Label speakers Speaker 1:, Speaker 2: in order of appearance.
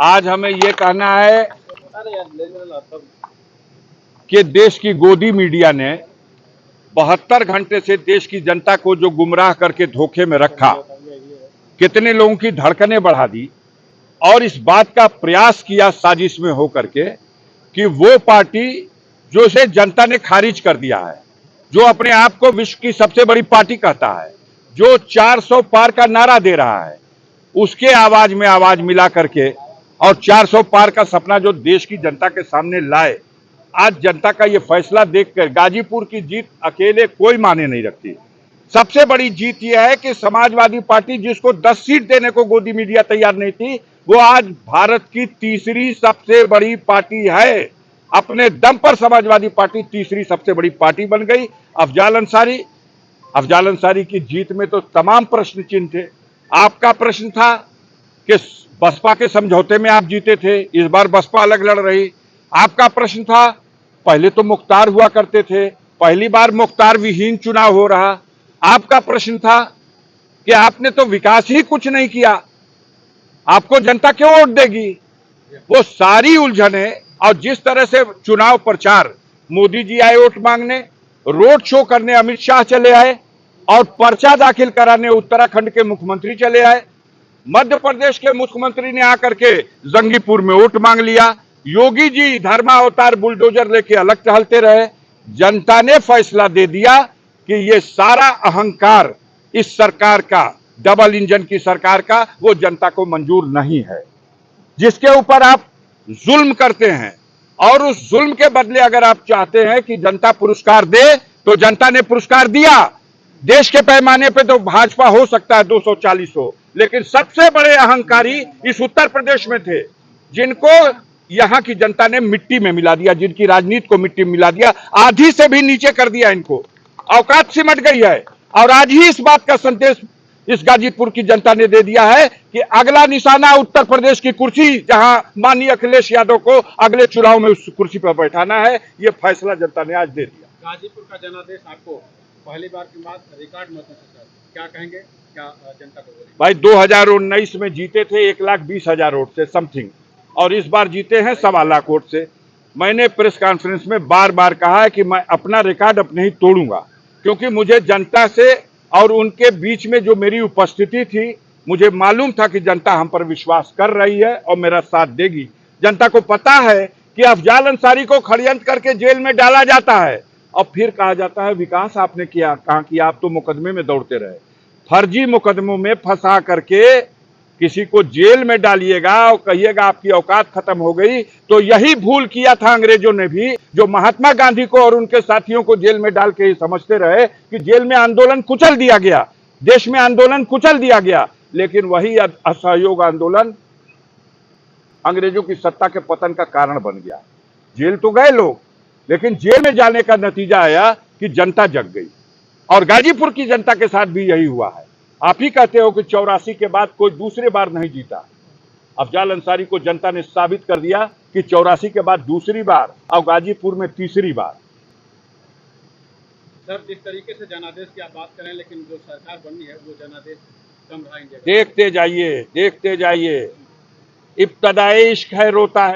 Speaker 1: आज हमें ये कहना है कि देश की गोदी मीडिया ने 72 घंटे से देश की जनता को जो गुमराह करके धोखे में रखा, कितने लोगों की धड़कनें बढ़ा दी और इस बात का प्रयास किया साजिश में होकर के कि वो पार्टी जो से जनता ने खारिज कर दिया है, जो अपने आप को विश्व की सबसे बड़ी पार्टी कहता है, जो 400 पार का नारा दे रहा है, उसके आवाज में आवाज मिला करके और 400 पार का सपना जो देश की जनता के सामने लाए। आज जनता का ये फैसला देखकर गाजीपुर की जीत अकेले कोई माने नहीं रखती। सबसे बड़ी जीत यह है कि समाजवादी पार्टी जिसको 10 सीट देने को गोदी मीडिया तैयार नहीं थी, वो आज भारत की तीसरी सबसे बड़ी पार्टी है। अपने दम पर समाजवादी पार्टी तीसरी सबसे बड़ी पार्टी बन गई। अफजाल अंसारी की जीत में तो तमाम प्रश्न चिन्ह थे। आपका प्रश्न था कि बसपा के समझौते में आप जीते थे, इस बार बसपा अलग लड़ रही। आपका प्रश्न था, पहले तो मुख्तार हुआ करते थे, पहली बार मुख्तार विहीन चुनाव हो रहा। आपका प्रश्न था कि आपने तो विकास ही कुछ नहीं किया, आपको जनता क्यों वोट देगी। वो सारी उलझने और जिस तरह से चुनाव प्रचार, मोदी जी आए वोट मांगने, रोड शो करने अमित शाह चले आए और पर्चा दाखिल कराने उत्तराखंड के मुख्यमंत्री चले आए। मध्य प्रदेश के मुख्यमंत्री ने आकर के जंगीपुर में वोट मांग लिया। योगी जी धर्मावतार बुलडोजर लेके अलग टहलते रहे। जनता ने फैसला दे दिया कि ये सारा अहंकार इस सरकार का, डबल इंजन की सरकार का, वो जनता को मंजूर नहीं है। जिसके ऊपर आप जुल्म करते हैं और उस जुल्म के बदले अगर आप चाहते हैं कि जनता पुरस्कार दे, तो जनता ने पुरस्कार दिया। देश के पैमाने पे तो भाजपा हो सकता है 240 हो, लेकिन सबसे बड़े अहंकारी इस उत्तर प्रदेश में थे, जिनको यहां की जनता ने मिट्टी में मिला दिया, जिनकी राजनीति को मिट्टी में मिला दिया, आधी से भी नीचे कर दिया। इनको औकात सिमट गई है। और आज ही इस बात का संदेश इस गाजीपुर की जनता ने दे दिया है कि अगला निशाना उत्तर प्रदेश की कुर्सी, जहां माननीय अखिलेश यादव को अगले चुनाव में उस कुर्सी पर बैठाना है, यह फैसला जनता ने आज दे दिया।
Speaker 2: गाजीपुर का जनादेश आपको पहली बार के बाद रिकॉर्ड मतों से, सर क्या कहेंगे, क्या जनता को बोलेंगे?
Speaker 1: भाई 2019 में जीते थे 1,20,000 वोट से समथिंग, और इस बार जीते हैं 1.25 लाख वोट से। मैंने प्रेस कॉन्फ्रेंस में बार बार कहा है कि मैं अपना रिकॉर्ड अपने ही तोड़ूंगा, क्योंकि मुझे जनता से और उनके बीच में जो मेरी उपस्थिति थी, मुझे मालूम था कि जनता हम पर विश्वास कर रही है और मेरा साथ देगी। जनता को पता है कि अफजाल अंसारी को षड्यंत्र करके जेल में डाला जाता है और फिर कहा जाता है विकास आपने किया, कहा कि आप तो मुकदमे में दौड़ते रहे। फर्जी मुकदमों में फंसा करके किसी को जेल में डालिएगा और कहिएगा आपकी औकात खत्म हो गई, तो यही भूल किया था अंग्रेजों ने भी, जो महात्मा गांधी को और उनके साथियों को जेल में डाल के समझते रहे कि जेल में आंदोलन कुचल दिया गया, देश में आंदोलन कुचल दिया गया। लेकिन वही असहयोग आंदोलन अंग्रेजों की सत्ता के पतन का कारण बन गया। जेल तो गए लोग, लेकिन जेल में जाने का नतीजा आया कि जनता जग गई। और गाजीपुर की जनता के साथ भी यही हुआ है। आप ही कहते हो कि 84 के बाद कोई दूसरे बार नहीं जीता। अफजाल अंसारी को जनता ने साबित कर दिया कि 84 के बाद दूसरी बार और गाजीपुर में तीसरी बार।
Speaker 2: सर जिस तरीके से जनादेश की आप बात करें, लेकिन जो सरकार बननी है वो जनादेश कम रहेंगे।
Speaker 1: देखते जाइए, इब्तदाई इश्क है रोता है।